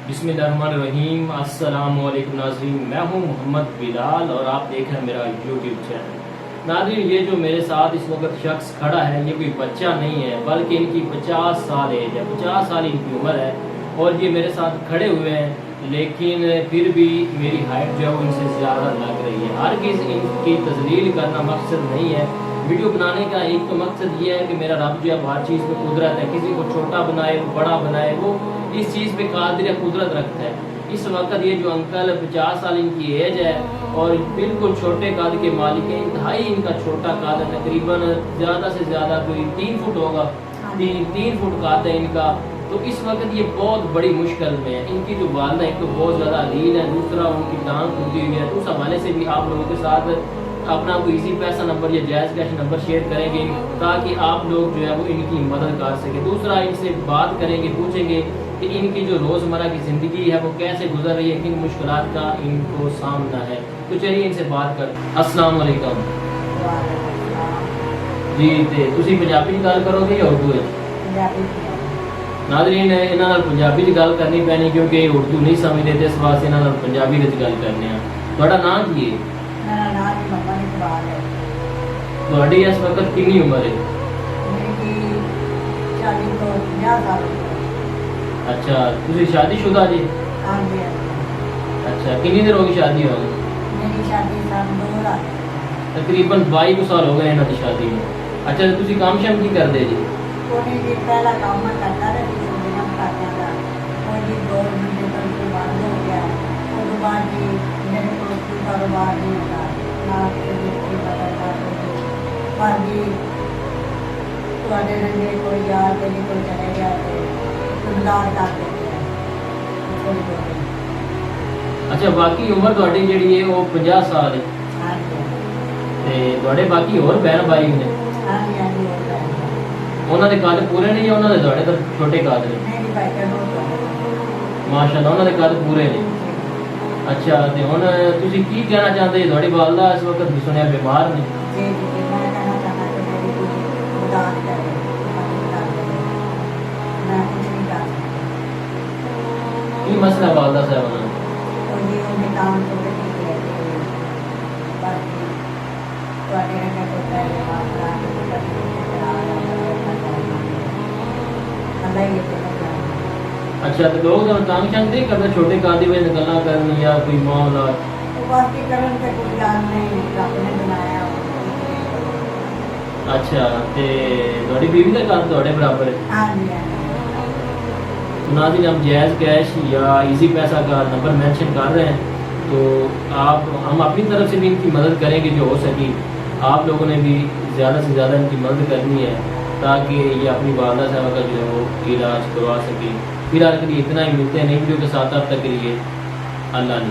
बिस्मिल्लाहिर्रहमानिर्रहीम। अस्सलाम वालेकुम नाज़रीन, मैं हूं मोहम्मद बिलाल और आप देख रहे हैं मेरा यूट्यूब चैनल। नाज़रीन, ये जो मेरे साथ इस वक्त शख्स खड़ा है ये कोई बच्चा नहीं है, बल्कि इनकी 50 साल एज है, 50 साल इनकी उम्र है और ये मेरे साथ खड़े हुए हैं, लेकिन फिर भी मेरी हाइट जो है वो इनसे ज़्यादा लग रही है। हर किसी इनकी तजलील करना मकसद नहीं है। वीडियो बनाने का एक तो मकसद ये है कि मेरा रब जो है हर चीज़ पे कुदरत है, किसी को छोटा बनाए वो बड़ा बनाए, वो इस चीज़ पे कादिर कुदरत रखता है। इस वक्त ये जो अंकल 50 साल इनकी एज है और बिल्कुल छोटे कद के मालिक हैं, इंतहाई इनका छोटा कद है, तकरीबन ज़्यादा से ज़्यादा कोई 3 फुट होगा, 3 फुट कद है इनका। तो इस वक्त ये बहुत बड़ी मुश्किल में है। इनकी जो वालदा एक तो बहुत ज़्यादा अलील है, दूसरा उनकी टांग टूटी हुई है। तो उस हवाले से भी आप लोगों के साथ अपना कोई इजी पैसा नंबर या जायज़ कैश नंबर शेयर करेंगे ताकि आप लोग जो है वो इनकी मदद कर सके। दूसरा, इनसे बात करेंगे, पूछेंगे कि इनकी जो रोज़मर्रा की ज़िंदगी है वो कैसे गुजर रही है, किन मुश्किलात का इनको सामना है। तो चलिए इनसे बात कर। अस्सलाम वालेकुम जी। ते तुसी पंजाबी गल करोगे या उर्दू है? नाज़रीन, इन्हां नाल पंजाबी च गल करनी पैनी क्योंकि उर्दू नहीं समझते, ते इस वास्ते इन्हां नाल पंजाबी विच गल करने आ। तुहाडा नाम की है? मेरा नाम मोहम्मद इकबाल है। तुहाडी इस वक्त कितनी उम्र है? मेरी शादी को 50 साल हो गए। अच्छा, तुसी शादीशुदा जी? हाँ जी, हाँ जी। अच्छा, कितनी देर होगी शादी हो गई? मेरी शादी सन 2000 तकरीबन 22 साल हो गए इन्हां दी शादी में। अच्छा, तुसी काम शाम की करदे जी? कोने जी पहला काम मैं करता रहा थी, छोड़ियां पकाता था। वो जी गवर्नमेंट के तरफ से बंद हो गया। उसके बाद जी मेरे को कोई कारोबार नहीं होता ना, कोई पता पर जी रंगे कोई यार के लिए कोई चले गया तो उधार कर देते हैं थोड़ी बहुत। अच्छा, बाकी उम्र तुहाडी जेहड़ी है वो 50 साल है हाँ जी, ते तुहाडे बाकी होर बहन भाई ने? हाँ जी, हाँ जी, हो गया। ਉਹਨਾਂ ਦੇ ਕੱਦ ਪੂਰੇ ਨੇ ਜਾਂ ਉਹਨਾਂ ਦੇ ਤੁਹਾਡੇ ਤੋਂ ਛੋਟੇ ਕੱਦ ਨੇ? नहीं भाई का रोज ਮਾਸ਼ਾਅੱਲਾ, ਉਹਨਾਂ ਦੇ ਕੱਦ ਪੂਰੇ ਨੇ। ਅੱਛਾ, ਤੇ ਹੁਣ ਤੁਸੀਂ ਕੀ ਕਹਿਣਾ ਚਾਹੁੰਦੇ? ਤੁਹਾਡੀ ਵਾਲਦਾ ਇਸ ਵਕਤ ਸੁਣਿਆ ਬਿਮਾਰ ਨੇ? जी जी जी, मैं कहना चाहता कि मेरी कोई उदार करे, मदद कर दे। मैं कुछ नहीं कर सकती। ਕੀ ਮਸਲਾ ਵਾਲਦਾ ਸਾਹਿਬ ਨਾਲ? और जी उन्हें काम थोड़े ठीक रहते हैं, बाकी थोड़े रंगे को पहले बात करा के अल्लाह ही है। अच्छा, तो लोग तो तंग शंग नहीं करते छोटे कद में गल्लां करन या कोई मामला? तो बाकी करन पे कोई जान नहीं, रब ने बनाया। अच्छा, ते ਤੁਹਾਡੀ बीवी ਦਾ ਕੱਦ ਤੁਹਾਡੇ बराबर है? हाँ जी, हाँ जी। नाज़रीन, हम जायज़ कैश या इजी पैसा का नंबर मेंशन कर रहे हैं, तो हम अपनी तरफ से भी इनकी मदद करेंगे जो हो सके। आप लोगों ने भी ज़्यादा से ज़्यादा इनकी मदद करनी है ताकि ये अपनी वालदा साहब का जो है वो इलाज करवा सके। फिलहाल के लिए इतना ही, मिलते हैं नई वीडियो के साथ। अब तक के लिए अल्लाह ने